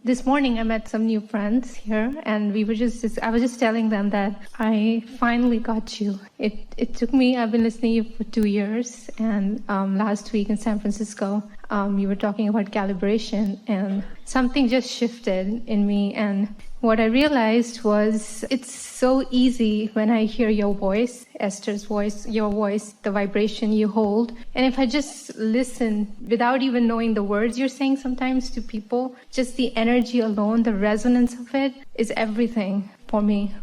This morning I met some new friends here, and I was just telling them that I finally got you. It took me, I've been listening to you for 2 years, and last week in San Francisco, you were talking about calibration, and something just shifted in me. And what I realized was it's so easy when I hear your voice, Esther's voice, your voice, the vibration you hold. And if I just listen without even knowing the words you're saying sometimes to people, just the energy alone, the resonance of it is everything for me.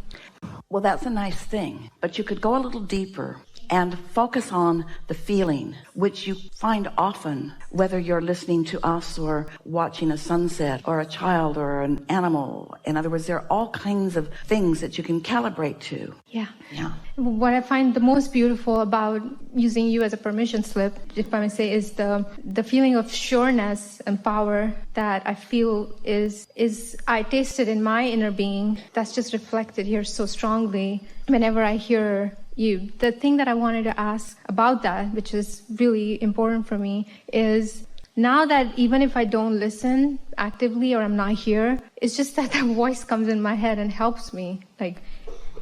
Well, that's a nice thing, but you could go a little deeper and focus on the feeling, which you find often, whether you're listening to us or watching a sunset or a child or an animal. In other words, there are all kinds of things that you can calibrate to. Yeah. Yeah. What I find the most beautiful about using you as a permission slip, if I may say, is the feeling of sureness and power that I feel is I taste it in my inner being. That's just reflected here so strongly whenever I hear you. The thing that I wanted to ask about that, which is really important for me, is now that even if I don't listen actively or I'm not here, it's just that the voice comes in my head and helps me, like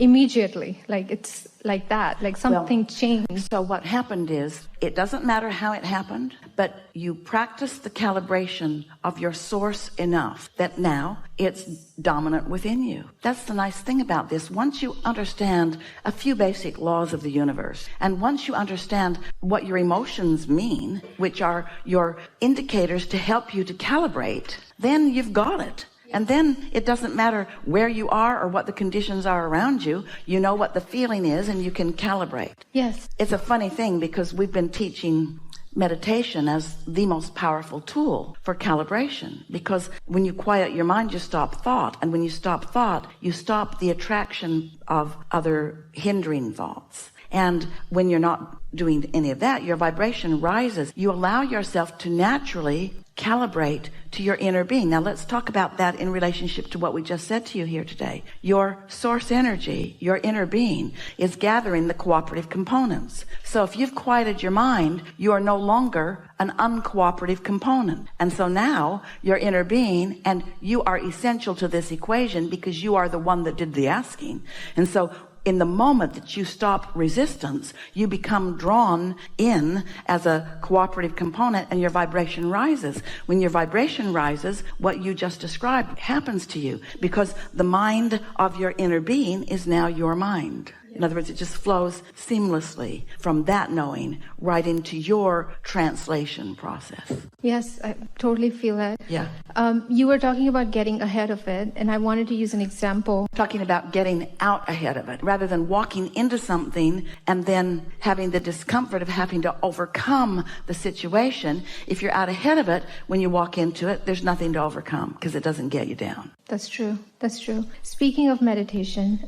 immediately, like it's like that, like something changed. So what happened is, it doesn't matter how it happened, but you practice the calibration of your source enough that now it's dominant within you. That's the nice thing about this. Once you understand a few basic laws of the universe, and once you understand what your emotions mean, which are your indicators to help you to calibrate, then you've got it. And then it doesn't matter where you are or what the conditions are around you. You know what the feeling is and you can calibrate. Yes. It's a funny thing because we've been teaching meditation as the most powerful tool for calibration, because when you quiet your mind, you stop thought. And when you stop thought, you stop the attraction of other hindering thoughts. And when you're not doing any of that, your vibration rises. You allow yourself to naturally calibrate to your inner being. Now let's talk about that in relationship to what we just said to you here today. Your source energy, your inner being, is gathering the cooperative components. So if you've quieted your mind, you are no longer an uncooperative component. And so now your inner being, and you are essential to this equation because you are the one that did the asking. And so in the moment that you stop resistance, you become drawn in as a cooperative component and your vibration rises. When your vibration rises, what you just described happens to you because the mind of your inner being is now your mind. In other words, it just flows seamlessly from that knowing right into your translation process. Yes, I totally feel that. Yeah. You were talking about getting ahead of it, and I wanted to use an example. Talking about getting out ahead of it, rather than walking into something and then having the discomfort of having to overcome the situation. If you're out ahead of it, when you walk into it, there's nothing to overcome because it doesn't get you down. That's true. That's true. Speaking of meditation,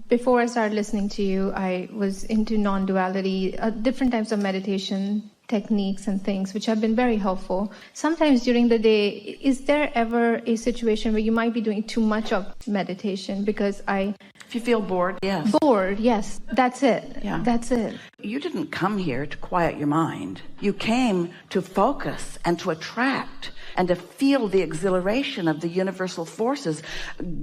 before I started listening to you, I was into non-duality, different types of meditation techniques and things, which have been very helpful. Sometimes during the day, is there ever a situation where you might be doing too much of meditation? Because if you feel bored, yes. Bored, yes. That's it. Yeah. That's it. You didn't come here to quiet your mind. You came to focus and to attract and to feel the exhilaration of the universal forces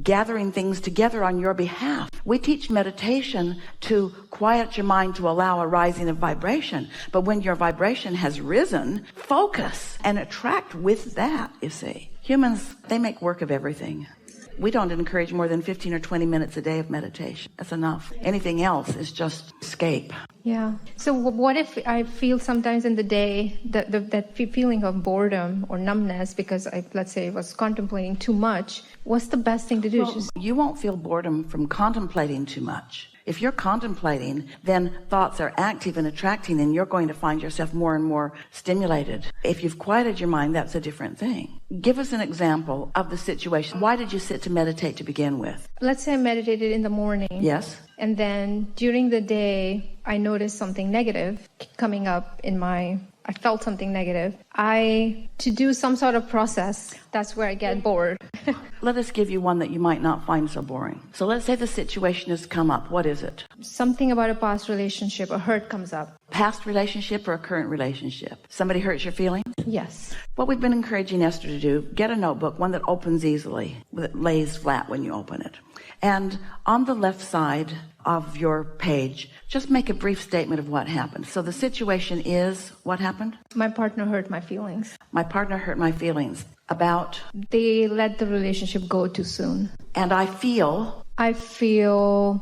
gathering things together on your behalf. We teach meditation to quiet your mind, to allow a rising of vibration. But when your vibration has risen, focus and attract with that, you see. Humans, they make work of everything. We don't encourage more than 15 or 20 minutes a day of meditation. That's enough. Anything else is just escape. Yeah. So what if I feel sometimes in the day that feeling of boredom or numbness because let's say, was contemplating too much? What's the best thing to do? Well, you won't feel boredom from contemplating too much. If you're contemplating, then thoughts are active and attracting, and you're going to find yourself more and more stimulated. If you've quieted your mind, that's a different thing. Give us an example of the situation. Why did you sit to meditate to begin with? Let's say I meditated in the morning. Yes. And then during the day, I noticed something negative coming up I felt something negative. To do some sort of process, that's where I get bored. Let us give you one that you might not find so boring. So let's say the situation has come up. What is it? Something about a past relationship, a hurt comes up. past relationship or a current relationship? Somebody hurts your feelings? Yes. What we've been encouraging Esther to do, get a notebook, one that opens easily, that lays flat when you open it. And on the left side of your page, just make a brief statement of what happened. So the situation is, what happened? My partner hurt my feelings. My partner hurt my feelings. About? They let the relationship go too soon. And I feel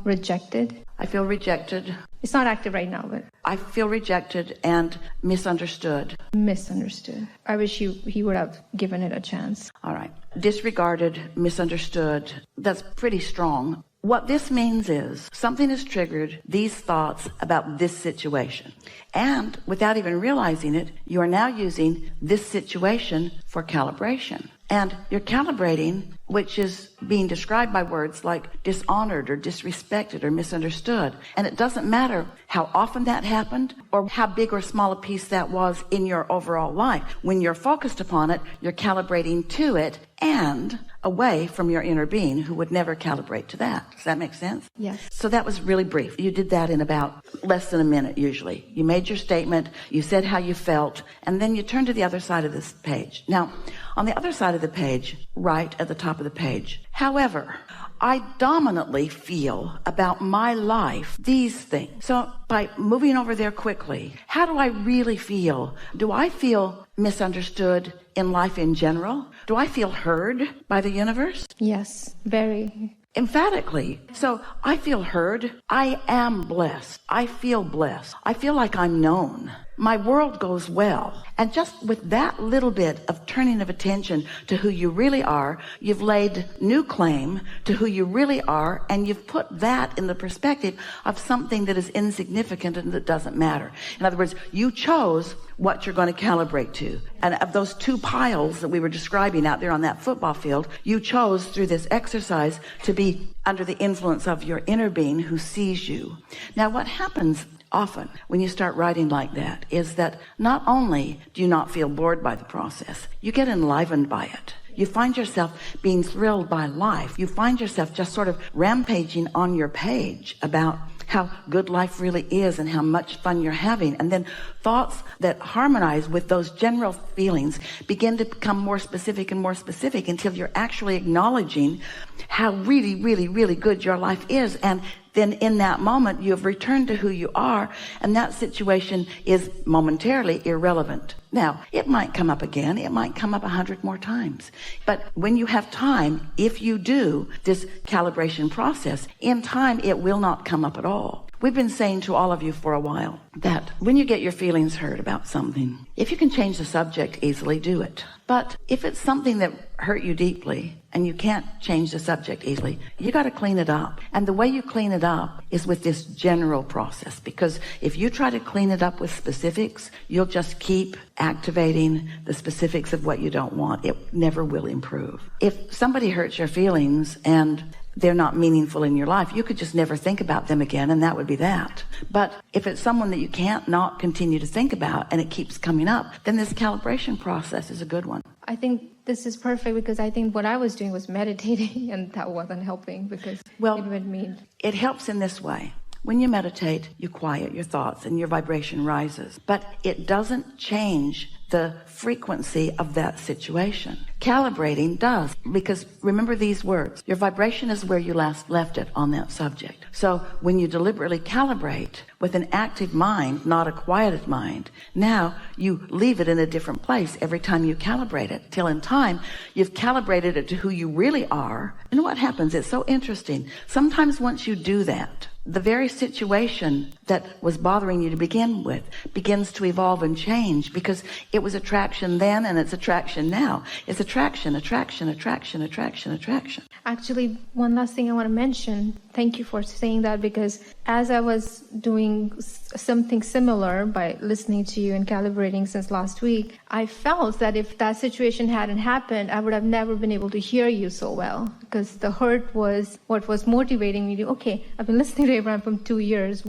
rejected. I feel rejected. It's not active right now, but I feel rejected and misunderstood. Misunderstood. I wish he would have given it a chance. All right. Disregarded, misunderstood. That's pretty strong. What this means is something has triggered these thoughts about this situation. And without even realizing it, you are now using this situation for calibration. And you're calibrating, which is being described by words like dishonored or disrespected or misunderstood. And it doesn't matter how often that happened or how big or small a piece that was in your overall life. When you're focused upon it, you're calibrating to it and away from your inner being who would never calibrate to that. Does that make sense? Yes. So that was really brief. You did that in about less than a minute usually. You made your statement, you said how you felt, and then you turned to the other side of this page. Now, on the other side of the page, right at the top of the page, however, I dominantly feel about my life these things. So by moving over there quickly, how do I really feel? Do I feel misunderstood in life in general? Do I feel heard by the universe? Yes, very. Emphatically. So I feel heard. I am blessed. I feel blessed. I feel like I'm known. My world goes well. And just with that little bit of turning of attention to who you really are, you've laid new claim to who you really are, and you've put that in the perspective of something that is insignificant and that doesn't matter. In other words, you chose what you're going to calibrate to. And of those two piles that we were describing out there on that football field, you chose through this exercise to be under the influence of your inner being who sees you. Now, what happens often when you start writing like that is that not only do you not feel bored by the process, you get enlivened by it. You find yourself being thrilled by life. You find yourself just sort of rampaging on your page about how good life really is and how much fun you're having. And then thoughts that harmonize with those general feelings begin to become more specific and more specific until you're actually acknowledging how really, really, really good your life is. And then in that moment, you have returned to who you are, and that situation is momentarily irrelevant. Now, it might come up again. It might come up 100 more times. But when you have time, if you do this calibration process, in time, it will not come up at all. We've been saying to all of you for a while that when you get your feelings hurt about something, if you can change the subject easily, do it. But if it's something that hurt you deeply and you can't change the subject easily, you got to clean it up. And the way you clean it up is with this general process, because if you try to clean it up with specifics, you'll just keep activating the specifics of what you don't want. It never will improve. If somebody hurts your feelings and they're not meaningful in your life, you could just never think about them again, and that would be that. But if it's someone that you can't not continue to think about and it keeps coming up, then this calibration process is a good one. I think this is perfect because I think what I was doing was meditating, and that wasn't helping because it would mean... It helps in this way. When you meditate, you quiet your thoughts and your vibration rises. But it doesn't change the frequency of that situation. Calibrating does, because remember these words. Your vibration is where you last left it on that subject. So when you deliberately calibrate with an active mind, not a quieted mind, now you leave it in a different place every time you calibrate it, till in time you've calibrated it to who you really are. And what happens? It's so interesting. Sometimes once you do that, the very situation that was bothering you to begin with begins to evolve and change, because it was attraction then and it's attraction now. It's attraction, attraction, attraction, attraction, attraction. Actually, one last thing I want to mention. Thank you for saying that, because as I was doing something similar by listening to you and calibrating since last week, I felt that if that situation hadn't happened, I would have never been able to hear you so well, because the hurt was what was motivating me to, okay, I've been listening to Abraham for 2 years.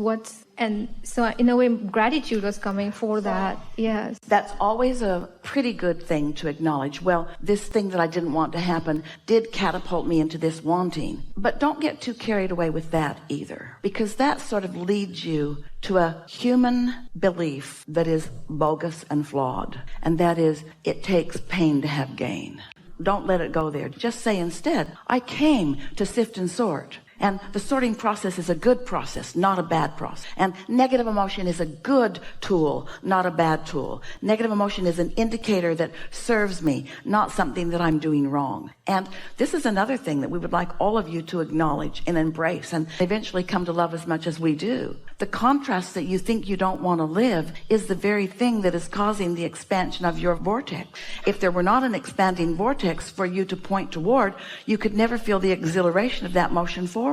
And so in a way, gratitude was coming for that. Yes. That's always a pretty good thing to acknowledge. Well, this thing that I didn't want to happen did catapult me into this wanting. But don't get too carried away with that either, because that sort of leads you to a human belief that is bogus and flawed. And that is, it takes pain to have gain. Don't let it go there. Just say instead, I came to sift and sort. And the sorting process is a good process, not a bad process. And negative emotion is a good tool, not a bad tool. Negative emotion is an indicator that serves me, not something that I'm doing wrong. And this is another thing that we would like all of you to acknowledge and embrace and eventually come to love as much as we do. The contrast that you think you don't want to live is the very thing that is causing the expansion of your vortex. If there were not an expanding vortex for you to point toward, you could never feel the exhilaration of that motion forward.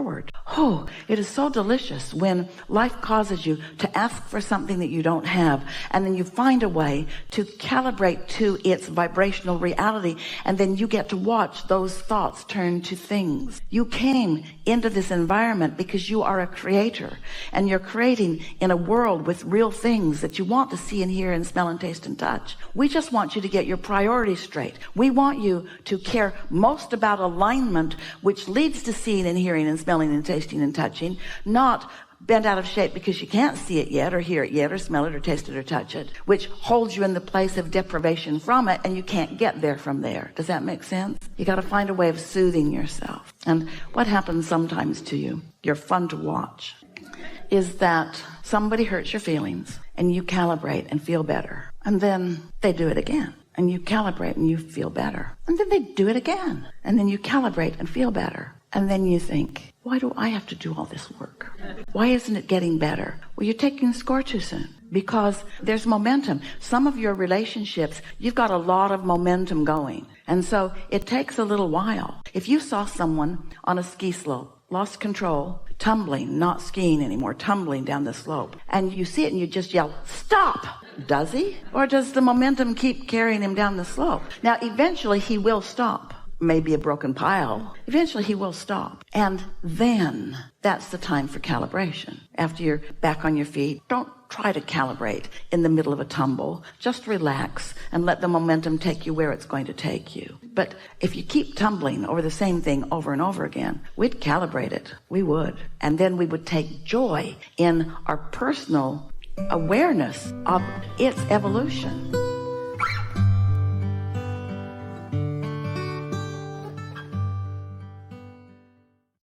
Oh, it is so delicious when life causes you to ask for something that you don't have, and then you find a way to calibrate to its vibrational reality, and then you get to watch those thoughts turn to things. You came into this environment because you are a creator, and you're creating in a world with real things that you want to see and hear and smell and taste and touch. We just want you to get your priorities straight. We want you to care most about alignment, which leads to seeing and hearing and smelling and tasting and touching, not bent out of shape because you can't see it yet or hear it yet or smell it or taste it or touch it, which holds you in the place of deprivation from it, and you can't get there from there. Does that make sense? You got to find a way of soothing yourself. And what happens sometimes to you, you're fun to watch, is that somebody hurts your feelings and you calibrate and feel better, and then they do it again. And you calibrate and you feel better. And then they do it again. And then you calibrate and feel better. And then you think, why do I have to do all this work? Why isn't it getting better? Well, you're taking the score too soon, because there's momentum. Some of your relationships, you've got a lot of momentum going. And so it takes a little while. If you saw someone on a ski slope, lost control, tumbling, not skiing anymore, tumbling down the slope, and you see it and you just yell, stop! Does he? Or does the momentum keep carrying him down the slope? Now, eventually he will stop. Maybe a broken pile. Eventually he will stop. And then that's the time for calibration. After you're back on your feet, don't try to calibrate in the middle of a tumble. Just relax and let the momentum take you where it's going to take you. But if you keep tumbling over the same thing over and over again, we'd calibrate it. We would. And then we would take joy in our personal awareness of its evolution.